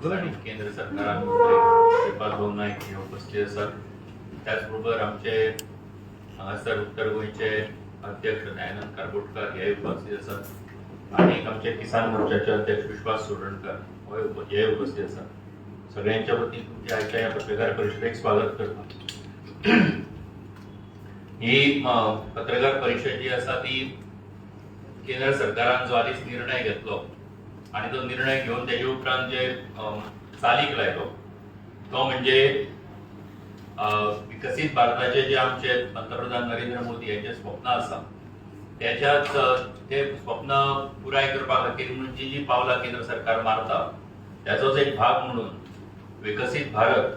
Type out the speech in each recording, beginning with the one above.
आणि केंद्र सरकारान मंत्री श्रीपाद भाऊ नाईक हे उपस्थित आसात. त्याचबरोबर आमचे हांगासर उत्तर गोंयचे अध्यक्ष दयानंद कारबोटकर हे उपस्थित आसात आणि आमचे किसान मोर्चाचे अध्यक्ष विश्वास सोडणकर हे उपस्थित आसात. सगळ्यांच्या वतीन तुमच्या आजच्या या पत्रकार परिषदेक स्वागत करता. ही पत्रकार परिषद जी आसा ती केंद्र सरकारान जो आधीच निर्णय घेतलो आणि तो निर्णय घेऊन त्याच्या उपरांत जे चालीक लायलो तो म्हणजे विकसित भारताचे जे आमचे पंतप्रधान नरेंद्र मोदी यांचे स्वप्न आसा त्याच्यात ते स्वप्न पुराय करपा खातीर म्हणून जी पावलां केंद्र सरकार मारता त्याचोच एक भाग म्हणून विकसित भारत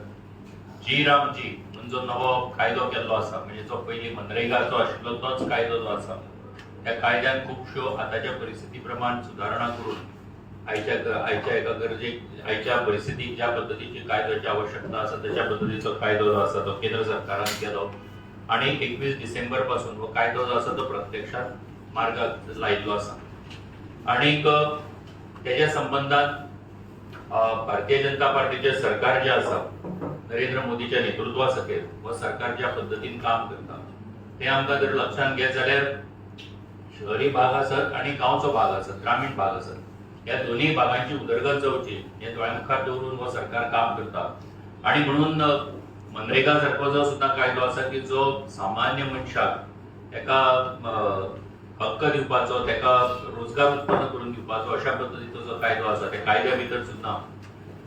जी रामजी म्हणून जो नवो कायदो केल्लो आसा म्हणजे जो पयलीं मनरेगाचो आशिल्लो तोच कायदो जो आसा त्या कायद्यान खुबश्यो आतांच्या परिस्थिती प्रमाण सुदारणा करून आयच्या एका गरजेक आयच्या परिस्थितीक ज्या पद्धतीची कायद्याची आवश्यकता आसा त्याच्या पद्धतीचो कायदो जो आसा तो केंद्र सरकारान केलो आणि 21 डिसेंबर पासून हो कायदो जो आसा तो प्रत्यक्षात मार्गाक लायिल्लो आसा. आणि त्याच्या संबंधात भारतीय जनता पार्टीचे सरकार जे आसा नरेंद्र मोदीच्या नेतृत्वा सकयल हो सरकार ज्या पद्धतीन काम करता ते आमकां जर लक्षात घेत जाल्यार शहरी भाग आसत आणि गांवचो भाग आसत ग्रामीण भाग आसत या दोन्ही भागांची उदरगत जावची हे दोळ्यांमुखार दवरून हो सरकार काम करता. आणि म्हणून मनरेगा सारको जो सुद्धा कायदो आसा की जो सामान्य मनशाक एका हक्क दिवपाचो तेका रोजगार उत्पन्न करून दिवपाचो अशा पद्धतीचो जो कायदो आसा त्या कायद्या भितर सुद्धा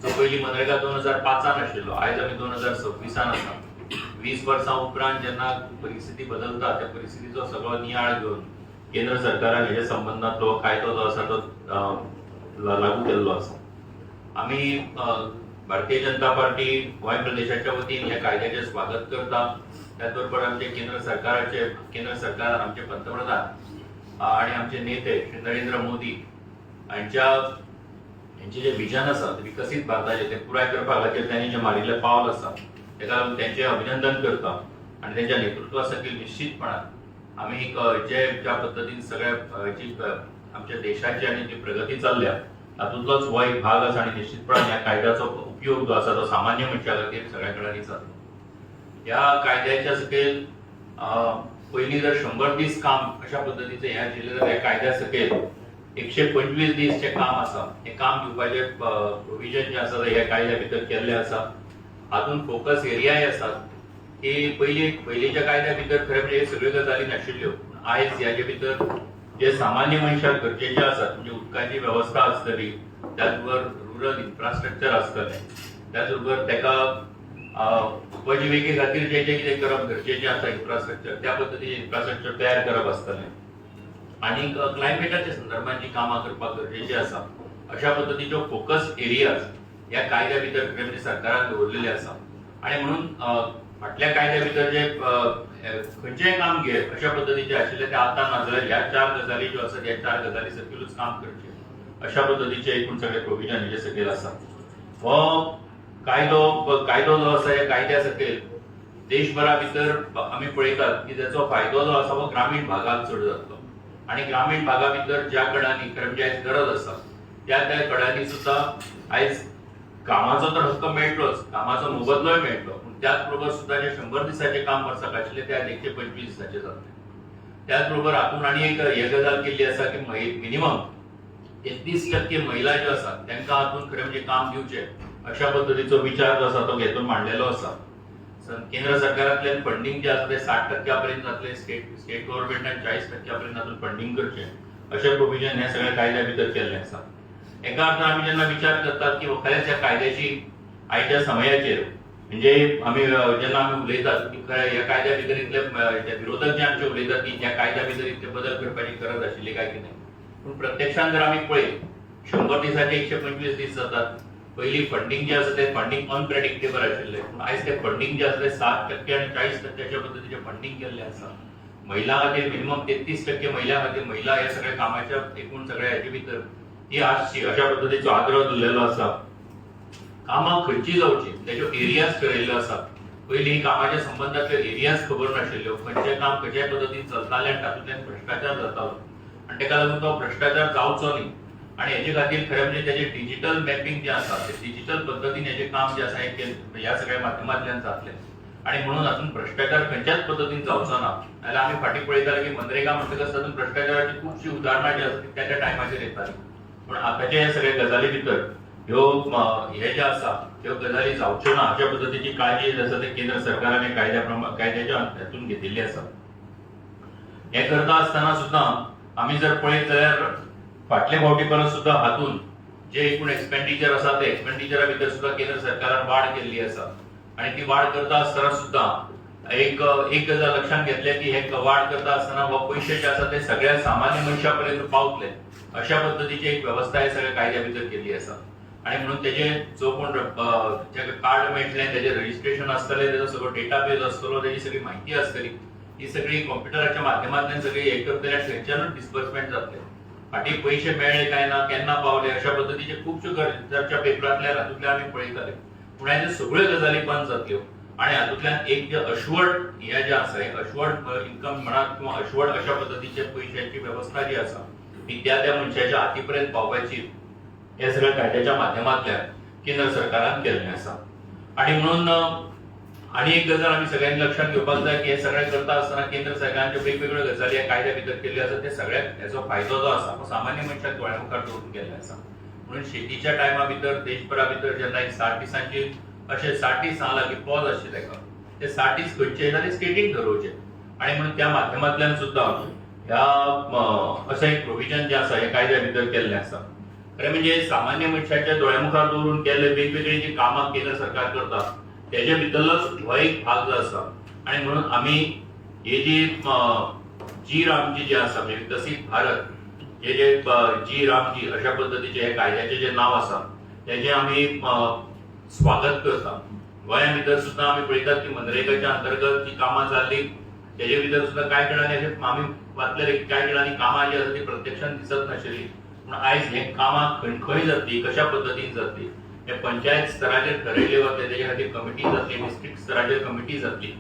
जो पयली मनरेगा 2005 आशिल्लो आयज आमी 2026 आसा. 20 वर्सां उपरांत जेन्ना परिस्थिती बदलता त्या परिस्थितीचो सगळो नियाळ घेवन केंद्र सरकारान हेच्या संबंधात तो कायदो जो आसा तो लागू केल्लो आसा. आमी भारतीय जनता पार्टी गोंय प्रदेशाच्या वतीन ह्या कायद्याचे स्वागत करता. त्याचबरोबर आमचे केंद्र सरकार आमचे पंतप्रधान आणि आमचे नेते श्री नरेंद्र मोदी यांचे जे विजन आसा विकसित भारताचे ते पुराय करपा खातीर त्यांनी जे मारिल्ले पावल आसा तेका लागून त्यांचे अभिनंदन करता. आणि त्यांच्या नेतृत्वा सकयल निश्चितपणान आमी ज्या पद्धतीन सगळ्या आमच्या देशाची आणि जी प्रगती चालल्या तातूंतलोच हो एक भाग आसा आणि निश्चितपणान ह्या कायद्याचो उपयोग जो आसा तो सामान्य मनशा खातीर सगळ्या कडेन जातलो. ह्या कायद्याच्या सकयल पयलीं जर 100 दीस काम अशा पद्धतीचे ह्या आशिल्ले जाल्यार ह्या कायद्या सकयल 125 दीस जे काम आसा हे काम दिवपाचे प्रोविजन जे आसा ह्या कायद्या भितर केल्ले आसा. हातूंत फोकस एरियाय आसात की पयलींच्या कायद्या भितर खरें म्हणजे सगळ्यो गजाली नाशिल्ल्यो. आयज ह्याचे भितर जे सामान्य मनशाक गरजेचे आसात म्हणजे उदकाची वेवस्था आसतली त्याचबरोबर रुरल इन्फ्रास्ट्रक्चर आसतलें त्याचबरोबर तेका उपजिविके खातीर जे कितें करप गरजेचें आसा इन्फ्रास्ट्रक्चर त्या पद्धतीचें इन्फ्रास्ट्रक्चर तयार करप आसतलें. आणि क्लायमेटाच्या संदर्भात जी कामां करपाक गरजेची आसा अशा पद्धतीच्यो फोकस एरियाज ह्या कायद्या भितर म्हणजे सरकारान दवरलेले आसा. आणि म्हणून फाटल्या कायद्या भितर जे खंयचेय काम घे अशा पद्धतीचे आशिल्ले ते आता ना जाल्यार ह्या 4 गजाली ज्यो आसा ह्या 4 गजाली सकयलूच काम करचे अशा पद्धतीचे एकूण सगळे प्रोविजन हेजे सकयल आसा. हो कायदो जो आसा ह्या कायद्या सकयल देशभरा भितर आमी पळयतात की त्याचो फायदो जो आसा तो ग्रामीण भागाक चड जातलो. आणि ग्रामीण भागा भितर ज्या कडांनी म्हणजे आयज गरज आसा त्या कडांनी सुद्धा आयज कामाचो तर हक्क मेळटलोच कामाचो मोबदलोय मेळटलो. त्याचबरोबर सुद्धा जे 100 दिसाचे काम वर्साक आशिल्ले ते 125 दिसाचे जातले. त्याचबरोबर हातून आणि एक हे गजाल केल्ली आसा की मिनिमम 33% महिला ज्यो आसात तांकां हातून खरें म्हणजे काम दिवचे अशा पद्धतीचो विचार जो आसा तो घेतून मांडलेलो आसा. केंद्र सरकारांतल्यान फंडिंग जे आसा ते 60% पर्यंत जातले. स्टेट गव्हर्नमेंटान 40% पर्यंत हातून फंडिंग करचे अशे प्रोविजन ह्या सगळ्या कायद्या भितर केल्ले आसा. एका अर्थान आमी जेन्ना विचार करतात की खरेंच ह्या कायद्याची आयच्या समयाचेर म्हणजे आमी जेन्ना आमी उलयतात की ह्या कायद्या भितर इतले विरोधक जे आमचे उलयतात की ह्या कायद्या भितर इतले बदल करपाची गरज आशिल्ली काय कितें पूण प्रत्यक्षान जर आमी पळयत 100 दिसाचे 125 दीस जातात. पयलीं फंडिंग जे आसा ते फंडिंग अनप्रेडिक्टेबल आशिल्ले पूण आयज ते फंडिंग जे आसा ते 7% आणि 40% अशा पद्धतीचे फंडिंग केल्ले आसा. महिला खातीर मिनिमम 33% महिला खातीर महिला ह्या सगळ्या कामाच्या एकूण सगळ्या हेजे भितर ती आसची अशा पद्धतीचो आग्रह दिल्लेलो आसा. कामां खंयची जावची तेच्यो एरियाज ठरयल्ल्यो आसात. पयलीं कामाच्या संबंधांतल्यो एरियाज खबर नाशिल्ल्यो खंयचें काम खंयच्या पद्धतीन चलतालें आनी तातूंतल्यान भ्रश्टाचार जातालो आणि तेका लागून तो भ्रष्टाचार जावचो न्ही आणि हेचे खातीर खरें म्हणजे त्याचे डिजिटल मॅपिंग जे आसा ते डिजिटल पद्दतीन हेजें काम जे आसा ह्या सगळ्या माध्यमांतल्यान जातलें आणि म्हणून हातून भ्रष्टाचार खंयच्याच पद्दतीन जावचो ना. नाल्यार आमी फाटीं पळयताले की मनरेगा म्हणटकच तातूंत भ्रष्टाचाराची खुबशीं उदाहरणां जी आसा त्या टायमाचेर येताली. पूण आतांच्या ह्या सगळ्या गजाली भितर हे जे आसा ह्यो गजाली जावच्यो ना अशा पद्दतीची काळजी जी आसा ते केंद्र सरकारान कायद्याच्या हातून घेतिल्ली आसा. हे करता आसतना सुद्दां आमी जर पळयत जाल्यार फाटले फावटी परस सुद्दां हातून जे एकूण एक्सपेंडिचर आसा ते एक्सपेंडिचरा भितर सुद्दां केंद्र सरकारान वाड केल्ली आसा आणि ती वाड करता आसतना सुद्दां एक गजाल लक्षात घेतले की हे वाड करता आसतना हो पयशे जे आसा ते सगळ्या सामान्य मनशा पर्यंत पावतले अशा पद्दतीची एक व्यवस्था हे सगळ्या कायद्या भितर केल्ली आसा. आणि म्हणून तेजे जो कोण जेका कार्ड मेळटले तेजे रजिस्ट्रेशन आसतले तेजो सगळो डेटाबेज आसतलो तेजी सगळी माहिती आसतली ही सगळी कॉम्प्युटराच्या माध्यमांतल्यान सगळी हे करतले आनी थंयच्यानूच डिस्बर्समेंट जातले. फाटीं पयशे मेळ्ळे काय ना केन्ना पावले अशा पद्दतीचे खुबश्यो गरजेच्या पेपरांतल्यान हातूंतल्यान आमी पळयताले. पूण ह्या सगळ्यो गजाली बंद जातल्यो आणि हातूंतल्यान एक जे अश्वड हे जे आसा अश्वड इन्कम म्हणात किंवा अश्वड अशा पद्दतीचे पयशांची व्यवस्था जी आसा ही त्या मनशाच्या हाती पर्यंत पावपाची हे सगळ्या कायद्याच्या माध्यमांतल्यान केंद्र सरकारान केल्लें आसा. आणि म्हणून आनी एक गजाल आमी सगळ्यांनी लक्षात घेवपाक जाय की हे सगळें करता आसतना केंद्र सरकारान ज्यो वेगवेगळ्यो गजाली ह्या कायद्या भितर केल्ल्यो आसा ते सगळ्याक हेचो फायदो जो आसा तो सामान्य मनशाक दोळ्या मुखार दवरून केल्लो आसा. म्हणून शेतीच्या टायमा भितर देशभरा भितर जेन्ना एक 60 दिसांची अशे 60 दीस सांगला की पॉज आसचे तेका ते 60 दीस खंयचे जाल्यार स्टेटीन ठरोवचे आणि म्हणून त्या माध्यमांतल्यान सुद्दां ह्या असं एक प्रोविजन जे आसा हे कायद्या भितर केल्लें आसा. खरें म्हणजे सामान्य मनशाच्या दोळ्यामुखार दवरून केल्ले वेगवेगळी जी कामां केंद्र सरकार करता तेजे भितरलोच हो एक भाग जो आसा. आणि म्हणून आमी हे जी रामजी जे आसा म्हणजे विकसीत भारत हे जे जी रामजी अशा पद्दतीचे हे कायद्याचे जे नाव आसा तेजे आमी स्वागत करता. गोंया भितर सुद्दां आमी पळयतात की मनरेगाच्या अंतर्गत जी कामां जाल्ली तेजे भितर सुद्दां कांय जाणांनी अशें आमी वाचलेले की कांय जाणांनी कामां जी आसा ती प्रत्यक्षान दिसत नाशिल्ली. पूण आयज हे कामां खंय जातली कशा पद्दतीन जातली हे पंचायत स्तराचेर ठरयले वता. तेजे खातीर कमिटी जातली डिस्ट्रिक्ट स्तराचेर कमिटी जातली